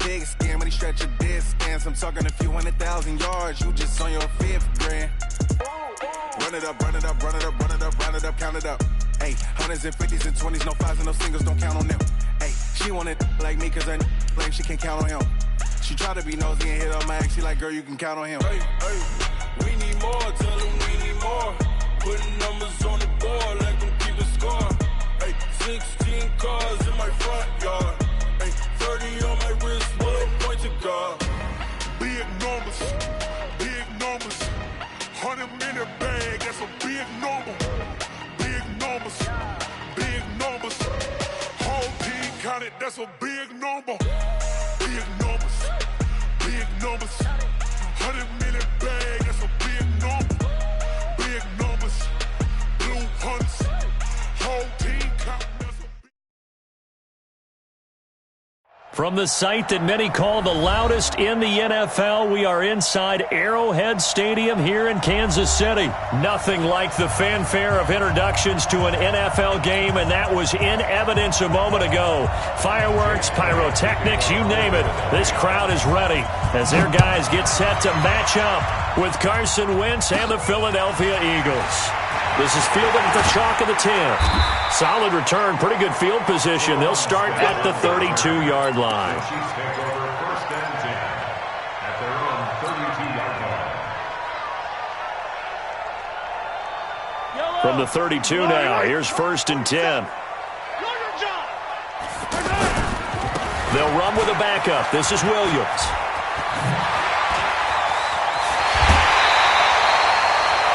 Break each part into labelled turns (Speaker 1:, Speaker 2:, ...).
Speaker 1: thick skin, but he stretch your distance. I'm talking a few 100,000 yards, you just on your 5th grand. Run it up, run it up, run it up, run it up, run it up, count it up. Hey, hundreds and 50s and 20s, no 5s and no singles, don't count on them. Hey, she want it like me, cause her blame, she can't count on him. She try to be nosy and hit up my ex, she like, girl, you can count on him.
Speaker 2: Hey, hey, we need more, tell them we need more. Putting numbers on the board, let them keep a score. Hey, 16 cars in my front yard. Hey, 30 on my wrist, will point to God.
Speaker 3: Big numbers, 100-minute bag, that's a big number. Big numbers, whole team counted, that's a big number. Big numbers, 100-minute bag, that's a big number. Big numbers, blue hunts, whole team counting, that's a big.
Speaker 4: From the site that many call the loudest in the NFL, we are inside Arrowhead Stadium here in Kansas City. Nothing like the fanfare of introductions to an NFL game, and that was in evidence a moment ago. Fireworks, pyrotechnics, you name it. This crowd is ready as their guys get set to match up with Carson Wentz and the Philadelphia Eagles. This is fielded at the chalk of the 10. Solid return, pretty good field position. They'll start at the 32-yard line. From the 32 now, here's 1st and 10. They'll run with a backup. This is Williams.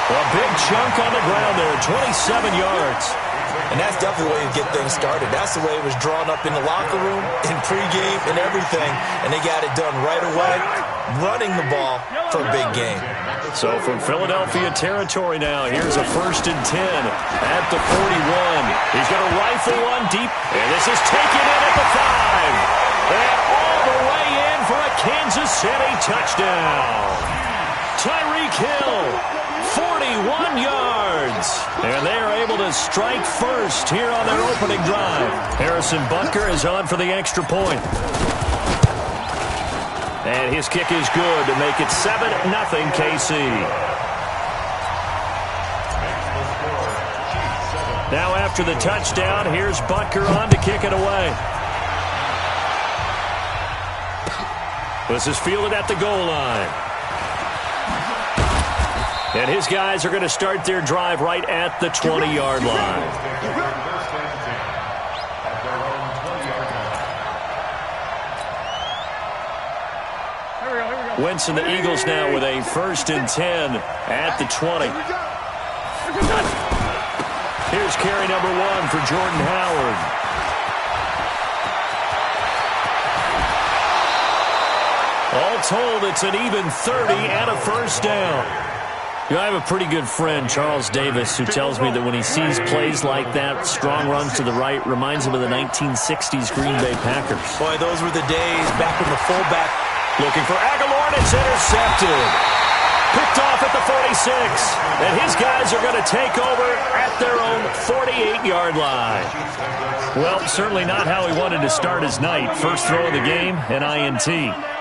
Speaker 4: A big chunk on the ground there, 27 yards.
Speaker 5: And that's definitely the way to get things started. That's the way it was drawn up in the locker room, in pregame, and everything. And they got it done right away, running the ball for a big game.
Speaker 4: So from Philadelphia territory now, here's a 1st and 10 at the 41. He's going to rifle one deep, and this is taken in at the 5. And all the way in for a Kansas City touchdown. Tyreek Hill, 41 yards. And they are able to strike first here on their opening drive. Harrison Butker is on for the extra point. And his kick is good to make it 7-0 KC. Now after the touchdown, here's Butker on to kick it away. This is fielded at the goal line. And his guys are going to start their drive right at the 20-yard line. Wentz and the Eagles now with a 1st and 10 at the 20. Here's carry number 1 for Jordan Howard. All told, it's an even 30 and a 1st down. You know, I have a pretty good friend, Charles Davis, who tells me that when he sees plays like that, strong runs to the right, reminds him of the 1960s Green Bay Packers.
Speaker 5: Boy, those were the days back when the fullback.
Speaker 4: Looking for Aguilar, and it's intercepted. Picked off at the 46. And his guys are going to take over at their own 48-yard line. Well, certainly not how he wanted to start his night. First throw of the game, an INT.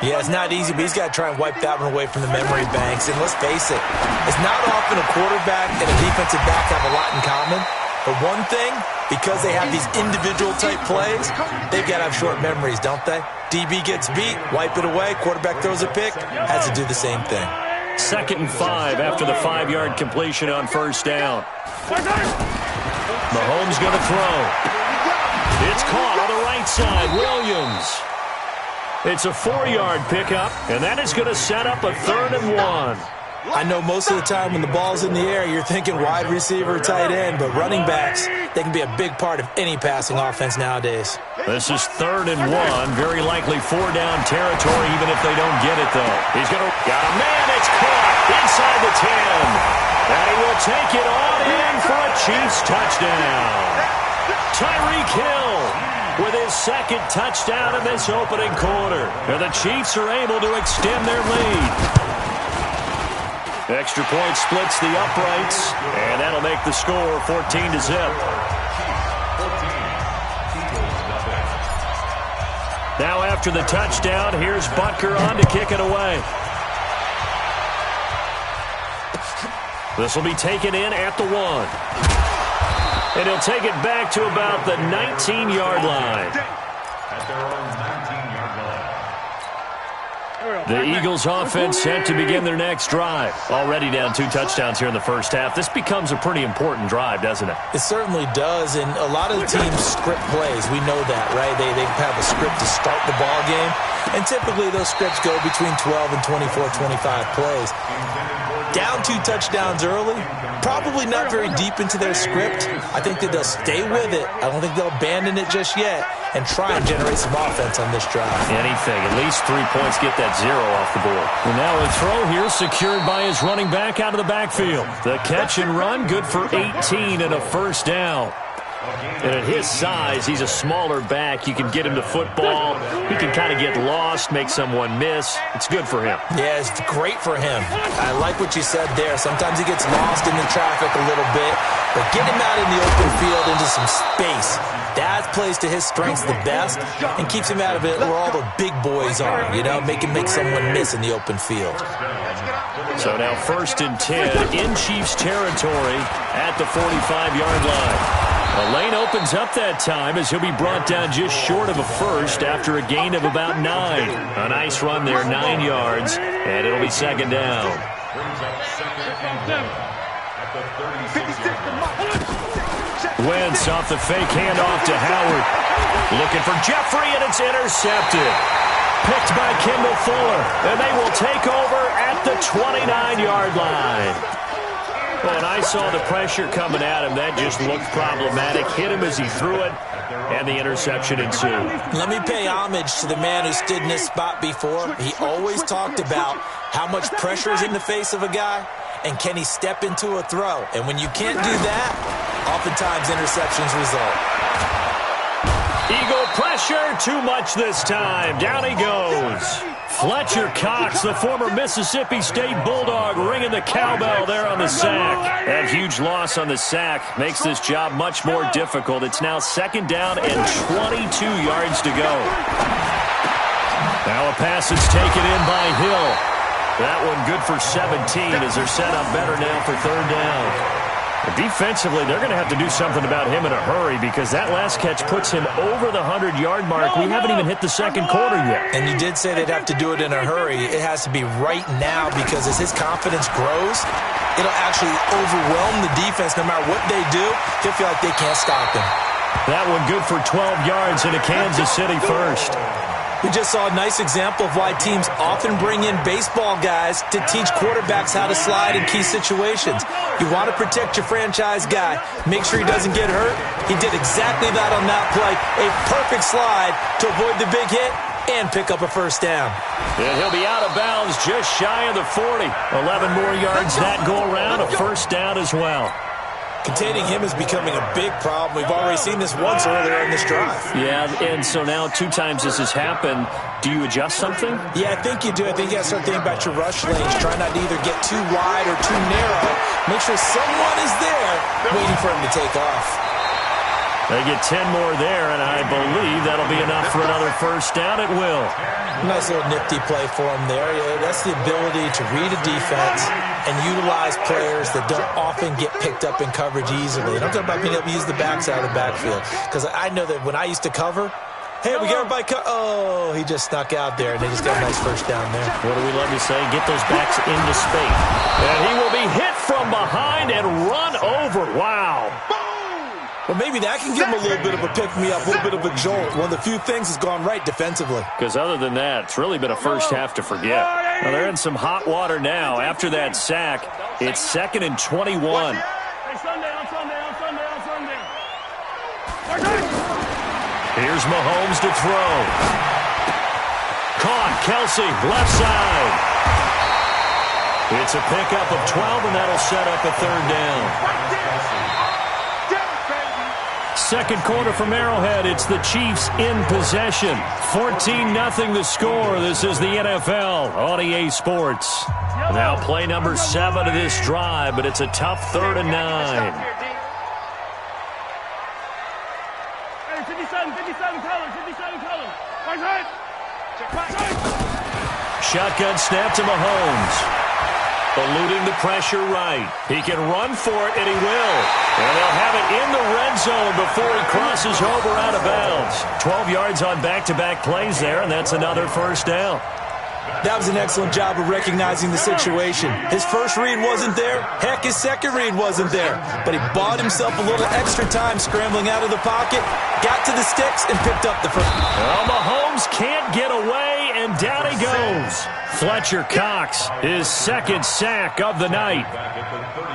Speaker 5: Yeah, it's not easy, but he's got to try and wipe that one away from the memory banks. And let's face it, it's not often a quarterback and a defensive back have a lot in common. But one thing, because they have these individual-type plays, they've got to have short memories, don't they? DB gets beat, wipe it away, quarterback throws a pick, has to do the same thing.
Speaker 4: 2nd and 5 after the 5-yard completion on 1st down. Mahomes going to throw. It's caught on the right side. Williams. It's a 4-yard pickup, and that is going to set up a 3rd and 1.
Speaker 5: I know most of the time when the ball's in the air, you're thinking wide receiver, tight end, but running backs, they can be a big part of any passing offense nowadays.
Speaker 4: This is 3rd and 1, very likely 4-down territory, even if they don't get it, though. He's going to got a man. It's caught inside the 10, and he will take it on in for a Chiefs touchdown. Tyreek Hill with his 2nd touchdown in this opening quarter, and the Chiefs are able to extend their lead. Extra point splits the uprights, and that'll make the score 14-0. Now after the touchdown, here's Butker on to kick it away. This will be taken in at the 1. And he'll take it back to about the 19-yard line. The Eagles offense set to begin their next drive. Already down 2 touchdowns here in the first half. This becomes a pretty important drive, doesn't it?
Speaker 5: It certainly does, and a lot of the teams script plays. We know that, right? They have a script to start the ball game, and typically those scripts go between 12 and 24, 25 plays. Down 2 touchdowns early, probably not very deep into their script. I think that they'll stay with it. I don't think they'll abandon it just yet and try and generate some offense on this drive.
Speaker 4: Anything. At least 3 points, get that 0 off the board. And now a throw here secured by his running back out of the backfield. The catch and run, good for 18 and a first down. And at his size, he's a smaller back. You can get him to football. He can kind of get lost, make someone miss. It's good for him.
Speaker 5: Yeah, it's great for him. I like what you said there. Sometimes he gets lost in the traffic a little bit, but get him out in the open field into some space. That plays to his strengths the best and keeps him out of it where all the big boys are, you know, make someone miss in the open field.
Speaker 4: So now 1st and 10 in Chiefs territory at the 45-yard line. The lane opens up that time as he'll be brought down just short of a first after a gain of about 9. A nice run there, 9 yards, and it'll be 2nd down. Wentz off the fake handoff to Howard. Looking for Jeffrey, and it's intercepted. Picked by Kendall Fuller, and they will take over at the 29-yard line. Well, and I saw the pressure coming at him. That just looked problematic. Hit him as he threw it, and the interception ensued.
Speaker 5: Let me pay homage to the man who stood in this spot before. He always talked about how much pressure is in the face of a guy, and can he step into a throw. And when you can't do that, oftentimes interceptions result.
Speaker 4: Eagle pressure, too much this time. Down he goes. Fletcher Cox, the former Mississippi State Bulldog, ringing the cowbell there on the sack. That huge loss on the sack makes this job much more difficult. It's now 2nd down and 22 yards to go. Now a pass is taken in by Hill. That one good for 17 as they're set up better now for 3rd down. Defensively, they're going to have to do something about him in a hurry because that last catch puts him over the 100-yard mark. We haven't even hit the 2nd quarter yet.
Speaker 5: And you did say they'd have to do it in a hurry. It has to be right now because as his confidence grows, it'll actually overwhelm the defense. No matter what they do, he'll feel like they can't stop him.
Speaker 4: That one good for 12 yards into Kansas City first.
Speaker 5: We just saw a nice example of why teams often bring in baseball guys to teach quarterbacks how to slide in key situations. You want to protect your franchise guy. Make sure he doesn't get hurt. He did exactly that on that play. A perfect slide to avoid the big hit and pick up a 1st down.
Speaker 4: And he'll be out of bounds just shy of the 40. 11 more yards that go around, a 1st down as well.
Speaker 5: Containing him is becoming a big problem. We've already seen this once earlier in this drive.
Speaker 4: Yeah, and so now 2 times this has happened. Do you adjust something?
Speaker 5: Yeah, I think you do. I think you got to start thinking about your rush lanes. Try not to either get too wide or too narrow. Make sure someone is there waiting for him to take off.
Speaker 4: They get 10 more there, and I believe that'll be enough for another 1st down. It will.
Speaker 5: Nice little nifty play for him there. Yeah, that's the ability to read a defense and utilize players that don't often get picked up in coverage easily. And I'm talking about being able to use the backside of the backfield. Because I know that when I used to cover, hey, we got everybody oh, he just snuck out there, and they just got a nice 1st down there.
Speaker 4: What do we love to say? Get those backs into space. And he will be hit from behind and run over. Wow.
Speaker 5: Well, maybe that can give him a little bit of a pick-me-up, a little bit of a jolt. One of the few things that's gone right defensively.
Speaker 4: Because other than that, it's really been a first half to forget. Well, they're in some hot water now. After that sack, it's 2nd and 21. Here's Mahomes to throw. Caught, Kelsey, left side. It's a pickup of 12, and that'll set up a 3rd down. 2nd quarter from Arrowhead. It's the Chiefs in possession. 14-0 the score. This is the NFL on EA Sports. Now play number 7 of this drive, but it's a tough 3rd and 9.
Speaker 6: 57 colors.
Speaker 4: shotgun snap to Mahomes. Eluding the pressure right. He can run for it, and he will. And they'll have it in the red zone before he crosses over out of bounds. 12 yards on back-to-back plays there, and that's another first down.
Speaker 5: That was an excellent job of recognizing the situation. His first read wasn't there. Heck, his second read wasn't there. But he bought himself a little extra time scrambling out of the pocket, got to the sticks, and picked up the first.
Speaker 4: Well, Mahomes can't get away, and down he goes. Fletcher Cox, his second sack of the night.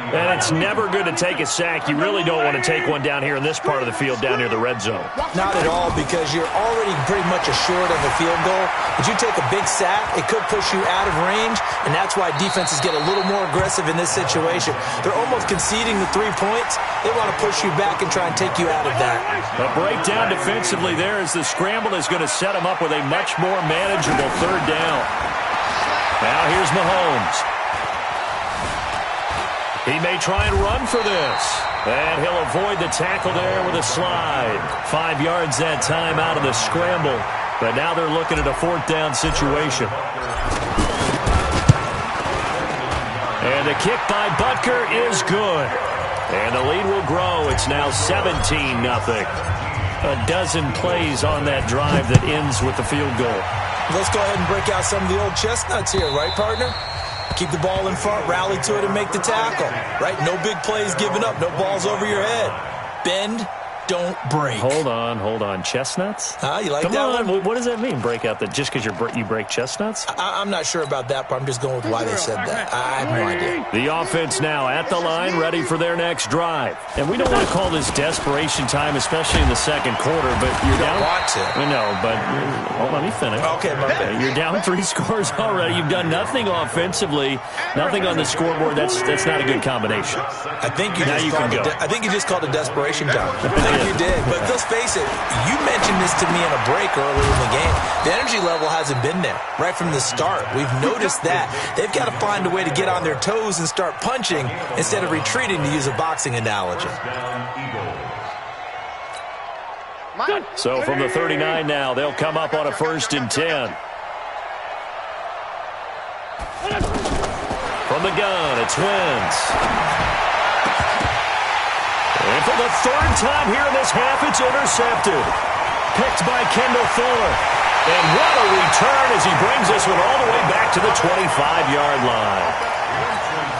Speaker 4: And it's never good to take a sack. You really don't want to take one down here in this part of the field, down near the red zone.
Speaker 5: Not at all, because you're already pretty much assured of a field goal. But you take a big sack, it could push you out of range, and that's why defenses get a little more aggressive in this situation. They're almost conceding the 3 points. They want to push you back and try and take you out of that.
Speaker 4: A breakdown defensively there as the scramble is going to set them up with a much more manageable third down. Now here's Mahomes. He may try and run for this. And he'll avoid the tackle there with a slide. 5 yards that time out of the scramble. But now they're looking at a fourth down situation. And the kick by Butker is good. And the lead will grow. It's now 17-0. A dozen plays on that drive that ends with the field goal.
Speaker 5: Let's go ahead and break out some of the old chestnuts here, right, partner? Keep the ball in front, rally to it, and make the tackle. Right? No big plays given up. No balls over your head. Bend, don't break.
Speaker 4: Hold on. Chestnuts?
Speaker 5: You like
Speaker 4: Come
Speaker 5: that
Speaker 4: on.
Speaker 5: one?
Speaker 4: What does that mean, break out? Just because you break chestnuts?
Speaker 5: I'm not sure about that, but I'm just going with why they said that. I have no idea.
Speaker 4: The offense now at the line, ready for their next drive. And we don't want to call this desperation time, especially in the second quarter, but you're down.
Speaker 5: You don't want to.
Speaker 4: No, but hold on, let me finish.
Speaker 5: Okay, my bad.
Speaker 4: You're down 3 scores already. You've done nothing offensively, nothing on the scoreboard. That's not a good combination.
Speaker 5: I think you just called it desperation time. I think you did. But let's face it, you mentioned this to me in a break earlier in the game. The energy level hasn't been there right from the start. We've noticed that. They've got to find a way to get on their toes and start punching instead of retreating, to use a boxing analogy.
Speaker 4: So from the 39 now, they'll come up on a 1st and 10. From the gun, it's Wentz. And for the 3rd time here in this half, it's intercepted. Picked by Kendall Fuller. And what a return as he brings this one all the way back to the 25-yard line.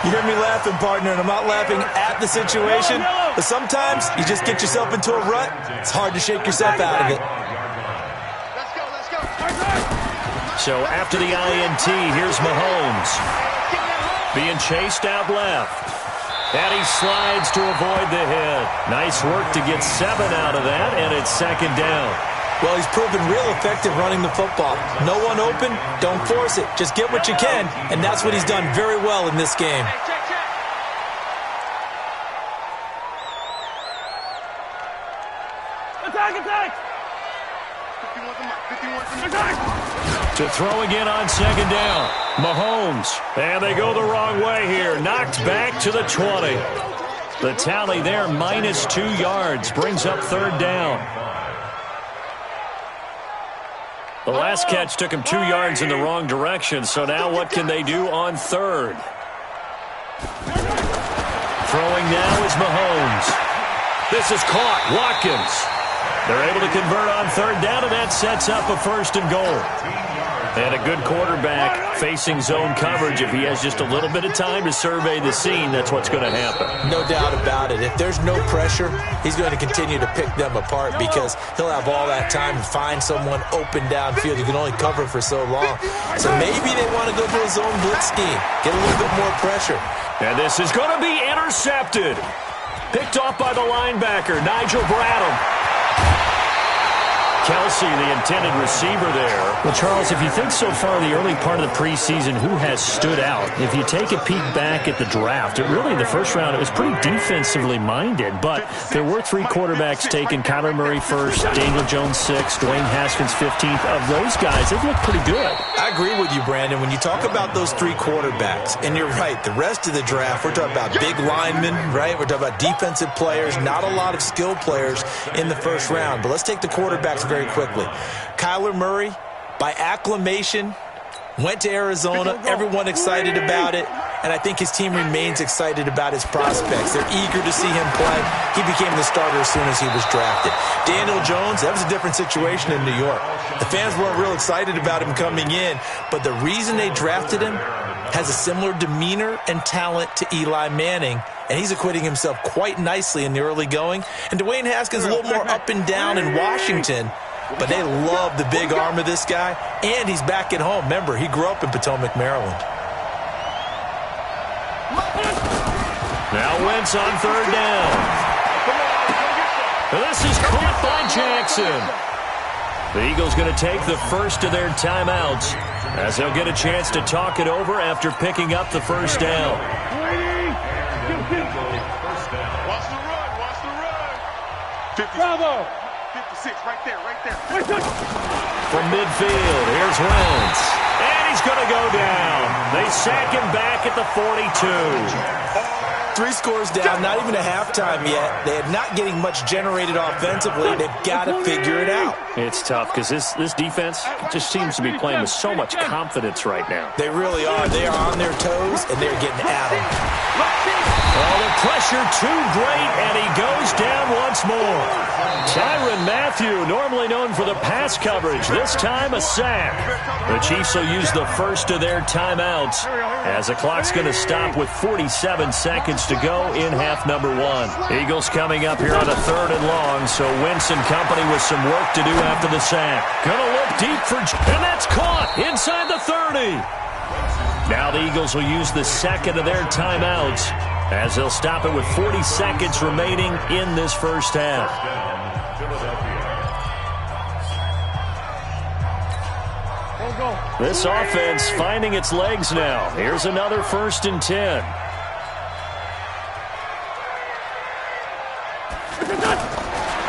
Speaker 5: You hear me laughing, partner, and I'm not laughing at the situation, but sometimes you just get yourself into a rut. It's hard to shake yourself out of it.
Speaker 3: Let's go.
Speaker 4: So after the INT, here's Mahomes. Being chased out left. And he slides to avoid the hit. Nice work to get 7 out of that, and it's 2nd down.
Speaker 5: Well, he's proven real effective running the football. No one open, don't force it. Just get what you can, and that's what he's done very well in this game.
Speaker 4: To throw again on 2nd down. Mahomes. And they go the wrong way here. Knocked back to the 20. The tally there, -2 yards. Brings up 3rd down. The last catch took him 2 yards in the wrong direction. So now what can they do on 3rd? Throwing now is Mahomes. This is caught. Watkins. They're able to convert on 3rd down, and that sets up a 1st and goal. And a good quarterback facing zone coverage. If he has just a little bit of time to survey the scene, that's what's going to happen.
Speaker 5: No doubt about it. If there's no pressure, he's going to continue to pick them apart because he'll have all that time to find someone open downfield. You can only cover for so long. So maybe they want to go to a zone blitz scheme, get a little bit more pressure.
Speaker 4: And this is going to be intercepted. Picked off by the linebacker, Nigel Bradham. Kelsey, the intended receiver there. Well, Charles, if you think so far the early part of the preseason, who has stood out? If you take a peek back at the draft, the first round, it was pretty defensively minded, but there were 3 quarterbacks taken. Kyler Murray first, Daniel Jones 6th, Dwayne Haskins 15th. Of those guys, they've looked pretty good.
Speaker 5: I agree with you, Brandon. When you talk about those 3 quarterbacks, and you're right, the rest of the draft, we're talking about big linemen, right? We're talking about defensive players, not a lot of skill players in the first round. But let's take the quarterbacks very quickly. Kyler Murray, by acclamation, Went to Arizona, everyone excited about it, and I think his team remains excited about his prospects. They're eager to see him play. He became the starter as soon as he was drafted. Daniel Jones, that was a different situation in New York. The fans weren't real excited about him coming in, but the reason they drafted him has a similar demeanor and talent to Eli Manning, and he's acquitting himself quite nicely in the early going. And Dwayne Haskins a little more up and down in Washington, but they love the big arm of this guy, and he's back at home. Remember, he grew up in Potomac, Maryland.
Speaker 4: Now Wentz on third down. This is caught by Jackson. The Eagles going to take the first of their timeouts as they'll get a chance to talk it over after picking up the first down.
Speaker 3: Watch the run, watch the run. Bravo. 56, right there.
Speaker 4: From midfield, here's Wentz. And he's going to go down. They sack him back at the 42.
Speaker 5: 3 scores down, not even a halftime yet. They are not getting much generated offensively. They've got to figure it out.
Speaker 4: It's tough because this defense just seems to be playing with so much confidence right now.
Speaker 5: They really are. They are on their toes, and they're getting at them.
Speaker 4: Oh, the pressure too great, and he goes down once more. Tyrann Mathieu, normally known for the pass coverage, this time a sack. The Chiefs will use the first of their timeouts as the clock's going to stop with 47 seconds to go in half number 1. Eagles coming up here on a 3rd and long, so Wentz and company with some work to do after the sack. Going to look deep for, and that's caught inside the 30. Now the Eagles will use the second of their timeouts as they'll stop it with 40 seconds remaining in this first half. This offense finding its legs now. Here's another 1st and 10.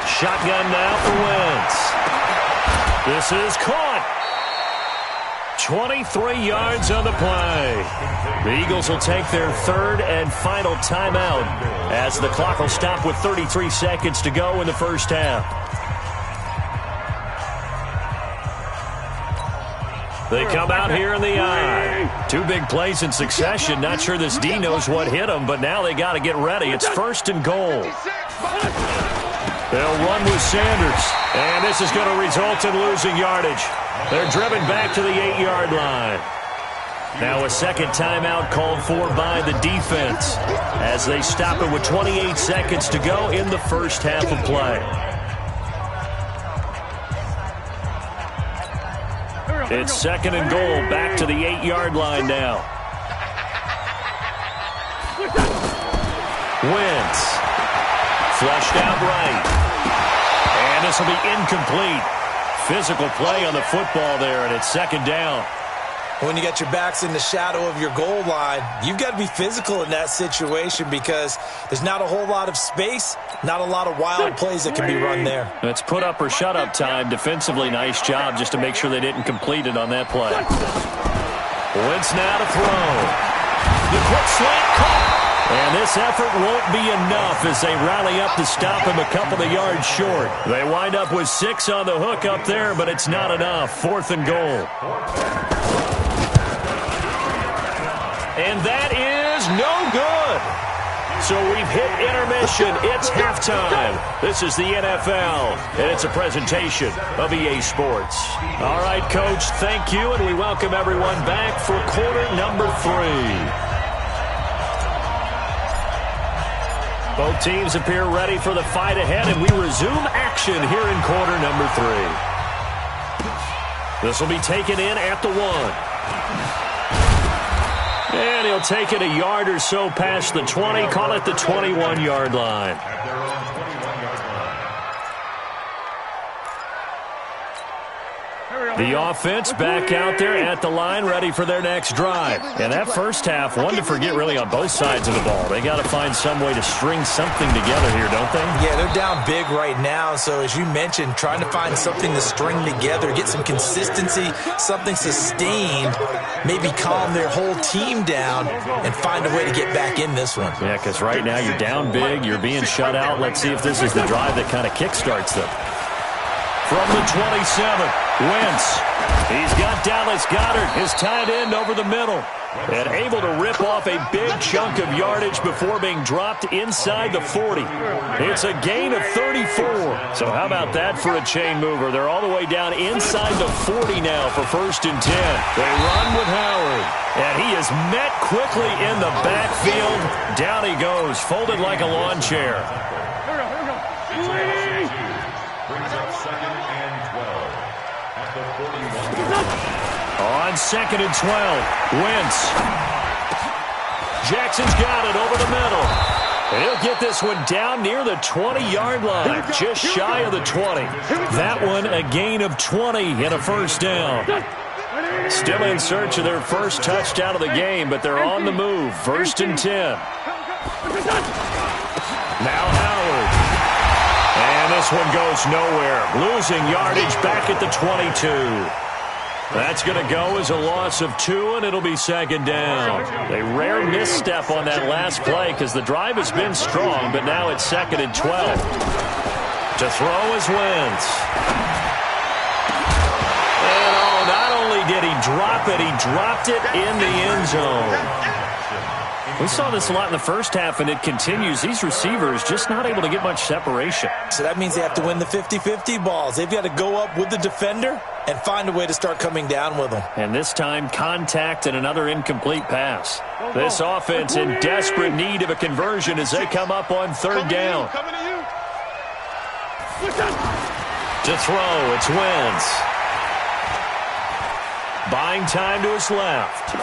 Speaker 4: Shotgun now for Wentz. This is caught. 23 yards on the play. The Eagles will take their 3rd and final timeout as the clock will stop with 33 seconds to go in the first half. They come out here in the eye. 2 big plays in succession. Not sure this D knows what hit them, but now they got to get ready. It's 1st and goal. They'll run with Sanders, and this is going to result in losing yardage. They're driven back to the 8-yard line. Now a second timeout called for by the defense as they stop it with 28 seconds to go in the first half of play. It's 2nd and goal, back to the 8-yard line now. Wentz, flushed out right. And this will be incomplete. Physical play on the football there, and it's 2nd down.
Speaker 5: When you got your backs in the shadow of your goal line, you've got to be physical in that situation because there's not a whole lot of space, not a lot of wild plays that can be run there.
Speaker 4: It's put up or shut up time. Defensively, nice job just to make sure they didn't complete it on that play. Wentz now to throw. The quick slant caught. And this effort won't be enough as they rally up to stop him a couple of yards short. They wind up with 6 on the hook up there, but it's not enough. 4th and goal. And that is no good. So we've hit intermission. It's halftime. This is the NFL, and it's a presentation of EA Sports. All right, Coach, thank you, and we welcome everyone back for quarter number 3. Both teams appear ready for the fight ahead, and we resume action here in quarter number 3. This will be taken in at the 1. And he'll take it a yard or so past the 20, call it the 21-yard line. The offense back out there at the line, ready for their next drive. And that first half, one to forget really on both sides of the ball. They got to find some way to string something together here, don't they?
Speaker 5: Yeah, they're down big right now. So as you mentioned, trying to find something to string together, get some consistency, something sustained, maybe calm their whole team down and find a way to get back in this one.
Speaker 4: Yeah, because right now you're down big, you're being shut out. Let's see if this is the drive that kind of kickstarts them. From the 27, Wentz. He's got Dallas Goedert, his tight end, over the middle. And able to rip off a big chunk of yardage before being dropped inside the 40. It's a gain of 34. So how about that for a chain mover? They're all the way down inside the 40 now for 1st and 10. They run with Howard. And he is met quickly in the backfield. Down he goes, folded like a lawn chair. On 2nd and 12, Wentz. Jackson's got it over the middle. And he'll get this one down near the 20-yard line, just shy of the 20. That one a gain of 20 and a 1st down. Still in search of their first touchdown of the game, but they're on the move. 1st and 10. Now Howard. And this one goes nowhere. Losing yardage back at the 22. That's going to go as a loss of 2, and it'll be 2nd down. A rare misstep on that last play because the drive has been strong, but now it's 2nd and 12. To throw is Wentz. And not only did he drop it, he dropped it in the end zone. We saw this a lot in the first half, and it continues. These receivers just not able to get much separation.
Speaker 5: So that means they have to win the 50-50 balls. They've got to go up with the defender and find a way to start coming down with them.
Speaker 4: And this time, contact and another incomplete pass. This offense in desperate need of a conversion as they come up on 3rd down. To throw, it's Wentz. Buying time to his left.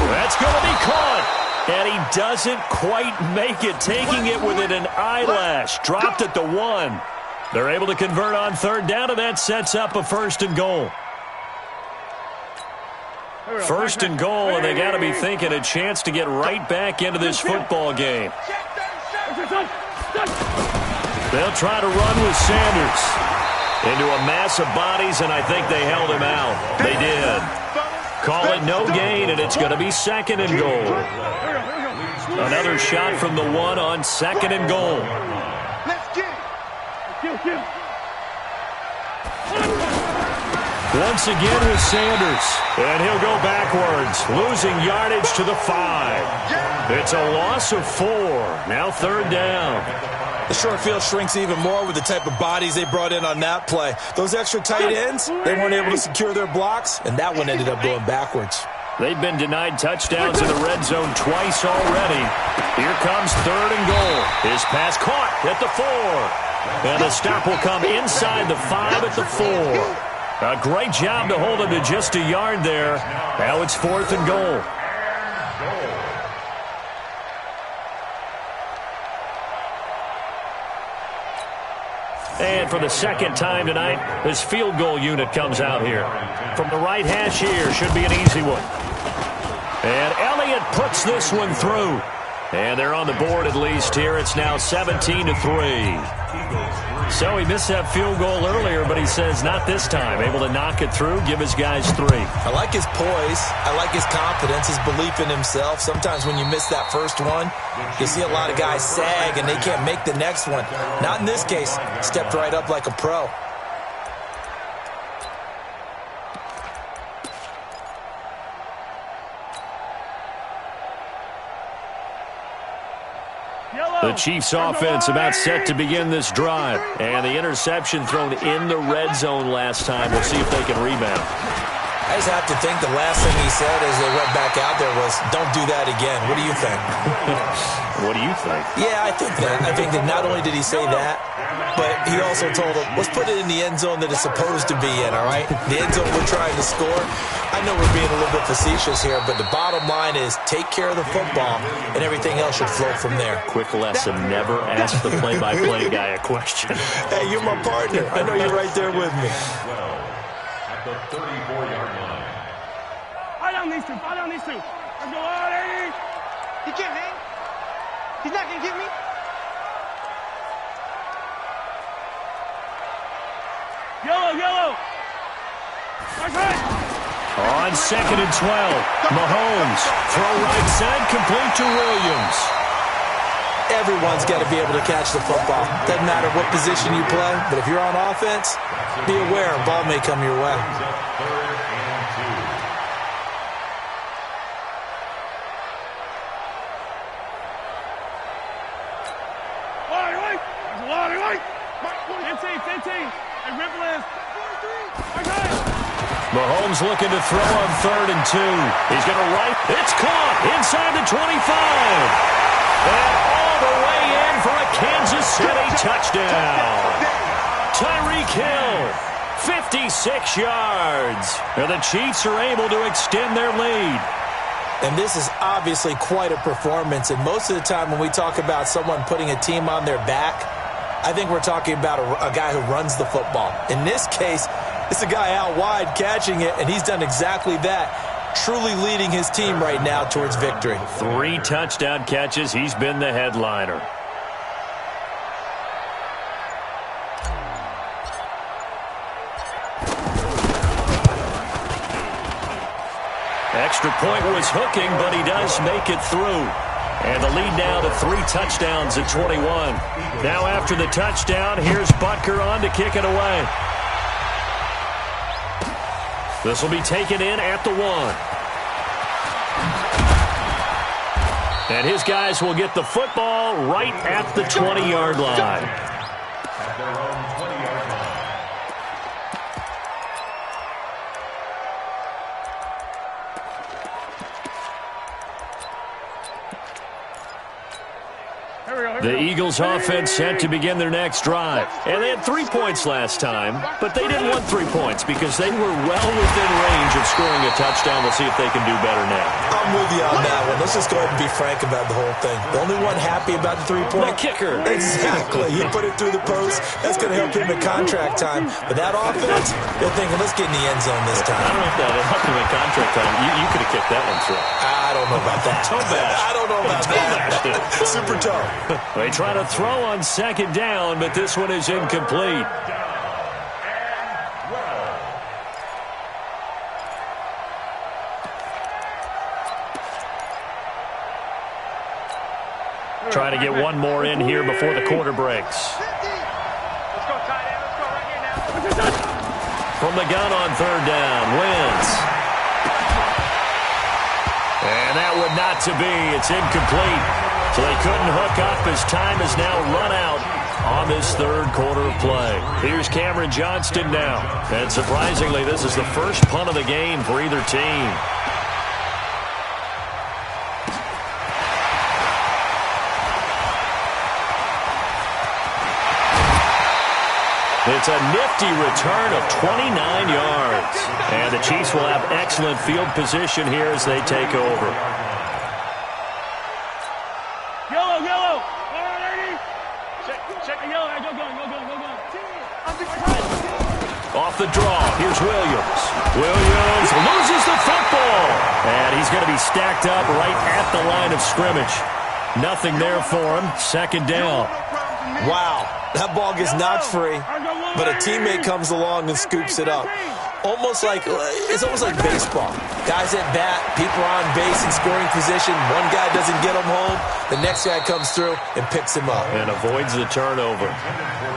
Speaker 4: That's going to be caught. And he doesn't quite make it, taking it within an eyelash. Dropped at the 1. They're able to convert on 3rd down, and that sets up a 1st and goal. 1st and goal, and they got to be thinking a chance to get right back into this football game. They'll try to run with Sanders into a mass of bodies, and I think they held him out. They did. Call it no gain, and it's going to be 2nd and goal. Another shot from the 1 on 2nd and goal. Once again with Sanders, and he'll go backwards, losing yardage to the 5. It's a loss of 4. Now 3rd down.
Speaker 5: The short field shrinks even more with the type of bodies they brought in on that play. Those extra tight ends, they weren't able to secure their blocks, and that one ended up going backwards.
Speaker 4: They've been denied touchdowns in the red zone twice already. Here comes 3rd and goal. His pass caught at the 4. And the stop will come inside the 5 at the 4. A great job to hold him to just a yard there. Now it's 4th and goal. And for the 2nd time tonight, this field goal unit comes out here. From the right hash here, should be an easy one. And Elliott puts this one through. And they're on the board at least here. It's now 17-3. So he missed that field goal earlier, but he says not this time. Able to knock it through, give his guys 3.
Speaker 5: I like his poise. I like his confidence, his belief in himself. Sometimes when you miss that first one, you see a lot of guys sag and they can't make the next one. Not in this case. Stepped right up like a pro.
Speaker 4: The Chiefs offense about set to begin this drive. And the interception thrown in the red zone last time. We'll see if they can rebound.
Speaker 5: I just have to think the last thing he said as they went back out there was, don't do that again. What do you think?
Speaker 4: What do you think?
Speaker 5: Yeah, I think that. I think that not only did he say that, but he also told them, let's put it in the end zone that it's supposed to be in, all right? The end zone we're trying to score. I know we're being a little bit facetious here, but the bottom line is take care of the football, and everything else should flow from there.
Speaker 4: Quick lesson, never ask the play-by-play guy a question.
Speaker 5: Hey, you're my partner. I know you're right there with me.
Speaker 2: At the 34-yard line.
Speaker 6: Fall down these two. Let's go, Artie.
Speaker 7: He can't hang. He's not going to get me.
Speaker 6: Yellow. Right.
Speaker 4: On 2nd and 12, Mahomes, throw right side, complete to Williams.
Speaker 5: Everyone's got to be able to catch the football. Doesn't matter what position you play, but if you're on offense, be aware a ball may come your way.
Speaker 4: Mahomes looking to throw on 3rd and 2. He's going to right. It's caught inside the 25. And all the way in for a Kansas City touchdown. Tyreek Hill, 56 yards. And the Chiefs are able to extend their lead.
Speaker 5: And this is obviously quite a performance. And most of the time when we talk about someone putting a team on their back, I think we're talking about a guy who runs the football. In this case, it's a guy out wide catching it, and he's done exactly that, truly leading his team right now towards victory.
Speaker 4: 3 touchdown catches. He's been the headliner. Extra point was hooking, but he does make it through. And the lead now to 3 touchdowns at 21. Now after the touchdown, here's Butker on to kick it away. This will be taken in at the 1. And his guys will get the football right at the 20-yard line. The Eagles offense set to begin their next drive. And they had 3 points last time, but they didn't want 3 points because they were well within range of scoring a touchdown. We'll see if they can do better now.
Speaker 5: I'm with you on that one. Let's just go ahead and be frank about the whole thing. The only one happy about the 3-point?
Speaker 4: The kicker.
Speaker 5: Exactly. He put it through the post. That's going to help him in contract time. But that offense, they're thinking, let's get in the end zone this time.
Speaker 4: I don't know if that helped him in contract time. You could have kicked that one through.
Speaker 5: I don't know about that. I don't know about that. Super tough.
Speaker 4: They try to throw on 2nd down, but this one is incomplete. Try to get one more in here before the quarter breaks.
Speaker 7: Let's go, tight end. Let's go right here now.
Speaker 4: From the gun on 3rd down, Wentz. And that would not to be. It's incomplete. So they couldn't hook up as time is now run out on this 3rd quarter of play. Here's Cameron Johnston now. And surprisingly, this is the first punt of the game for either team. It's a nifty return of 29 yards. And the Chiefs will have excellent field position here as they take over.
Speaker 6: Yellow. All right, lady. Check the yellow. Go.
Speaker 4: Off the draw, here's Williams. Williams loses the football. And he's going to be stacked up right at the line of scrimmage. Nothing there for him. 2nd down.
Speaker 5: Wow. That ball gets knocked free, but a teammate comes along and scoops it up. It's almost like baseball. Guys at bat, people are on base in scoring position. One guy doesn't get him home. The next guy comes through and picks him up.
Speaker 4: And avoids the turnover.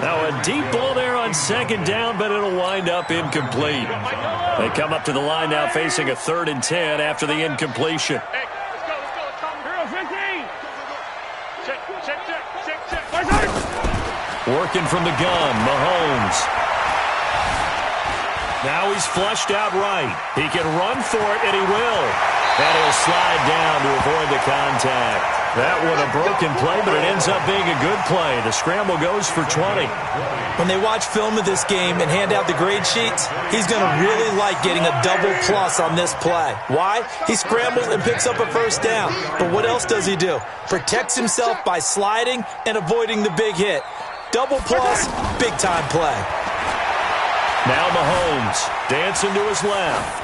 Speaker 4: Now a deep ball there on 2nd down, but it'll wind up incomplete. They come up to the line now facing a 3rd and 10 after the incompletion.
Speaker 6: Hey, let's go. Hero 15. Check.
Speaker 4: Working from the gun, Mahomes. Now he's flushed out right. He can run for it, and he will. And he'll slide down to avoid the contact. That one a broken play, but it ends up being a good play. The scramble goes for 20.
Speaker 5: When they watch film of this game and hand out the grade sheets, he's going to really like getting a double plus on this play. Why? He scrambles and picks up a 1st down. But what else does he do? Protects himself by sliding and avoiding the big hit. Double plus, big-time play.
Speaker 4: Now Mahomes dancing to his left.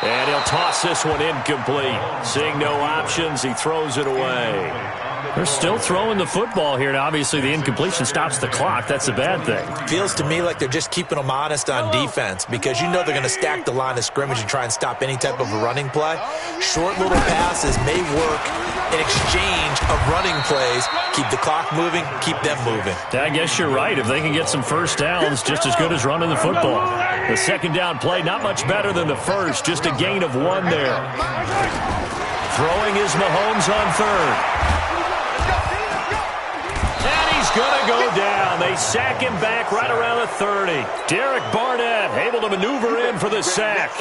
Speaker 4: And he'll toss this one incomplete. Seeing no options, he throws it away. They're still throwing the football here, and obviously the incompletion stops the clock. That's a bad thing.
Speaker 5: Feels to me like they're just keeping them honest on defense because you know they're going to stack the line of scrimmage and try and stop any type of a running play. Short little passes may work in exchange of running plays. Keep the clock moving, keep them moving.
Speaker 4: I guess you're right. If they can get some first downs, just as good as running the football. The second down play, not much better than the first. Just a gain of 1 there. Throwing is Mahomes on third. Going to go down. They sack him back right around the 30. Derek Barnett able to maneuver in for the sack.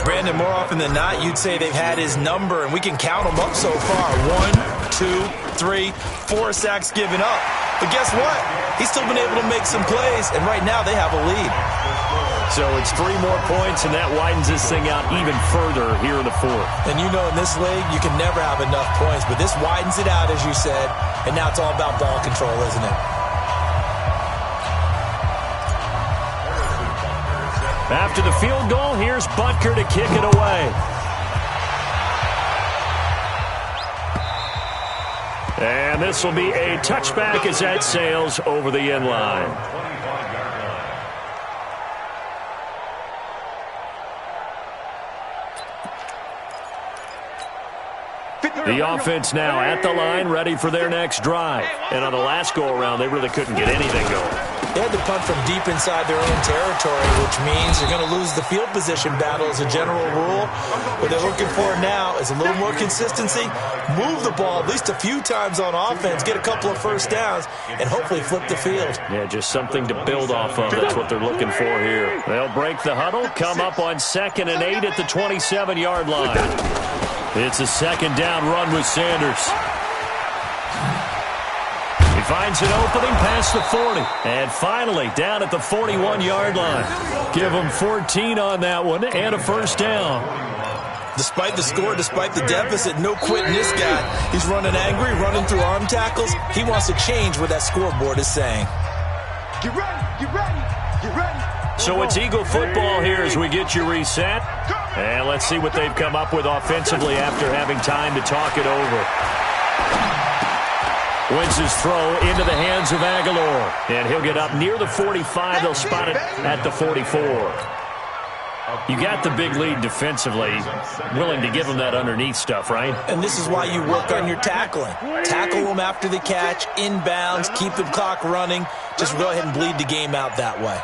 Speaker 5: Brandon, more often than not, you'd say they've had his number, and we can count them up so far. 1, 2, 3, 4 sacks given up. But guess what? He's still been able to make some plays, and right now they have a lead.
Speaker 4: So it's 3 more points, and that widens this thing out even further here in the fourth.
Speaker 5: And you know in this league, you can never have enough points, but this widens it out, as you said, and now it's all about ball control, isn't it?
Speaker 4: After the field goal, here's Butker to kick it away. And this will be a touchback as that sails over the end line. The offense now at the line, ready for their next drive. And on the last go-around, they really couldn't get anything going.
Speaker 5: They had to punt from deep inside their own territory, which means they're going to lose the field position battle as a general rule. What they're looking for now is a little more consistency, move the ball at least a few times on offense, get a couple of first downs, and hopefully flip the field.
Speaker 4: Yeah, just something to build off of. That's what they're looking for here. They'll break the huddle, come up on 2nd and 8 at the 27-yard line. It's a second down run with Sanders. He finds an opening past the 40. And finally, down at the 41-yard line. Give him 14 on that one and a first down.
Speaker 5: Despite the score, despite the deficit, no quitting this guy. He's running angry, running through arm tackles. He wants to change what that scoreboard is saying.
Speaker 3: Get ready, get ready, get ready.
Speaker 4: So it's Eagle football here as we get you reset. And let's see what they've come up with offensively after having time to talk it over. Wentz's throw into the hands of Aguilar. And he'll get up near the 45. They'll spot it at the 44. You got the big lead defensively. Willing to give them that underneath stuff, right?
Speaker 5: And this is why you work on your tackling. Tackle them after the catch, inbounds, keep the clock running. Just go ahead and bleed the game out that way.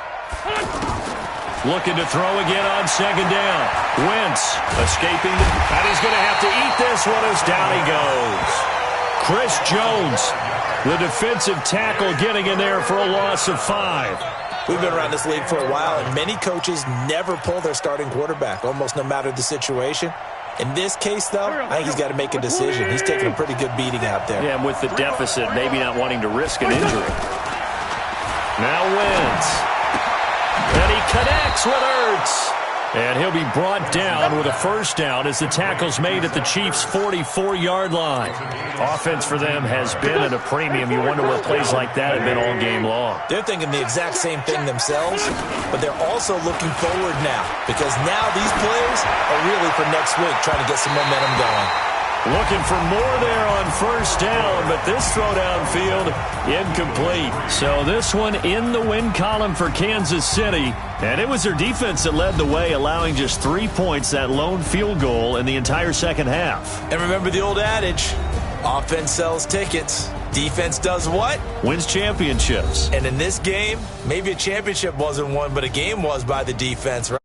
Speaker 4: Looking to throw again on second down. Wentz escaping, and he's going to have to eat this one as down he goes. Chris Jones, the defensive tackle, getting in there for a loss of 5.
Speaker 5: We've been around this league for a while, and many coaches never pull their starting quarterback, almost no matter the situation. In this case, though, I think he's got to make a decision. He's taking a pretty good beating out there.
Speaker 4: Yeah, and with the deficit, maybe not wanting to risk an injury. Now Wentz. And he connects with Ertz. And he'll be brought down with a first down as the tackle's made at the Chiefs' 44-yard line. Offense for them has been at a premium. You wonder where plays like that have been all game long.
Speaker 5: They're thinking the exact same thing themselves, but they're also looking forward now because now these plays are really for next week, trying to get some momentum going.
Speaker 4: Looking for more there on first down, but this throw downfield incomplete. So this one in the win column for Kansas City. And it was their defense that led the way, allowing just 3 points, that lone field goal in the entire second half.
Speaker 5: And remember the old adage, offense sells tickets. Defense does what?
Speaker 4: Wins championships.
Speaker 5: And in this game, maybe a championship wasn't won, but a game was by the defense, right?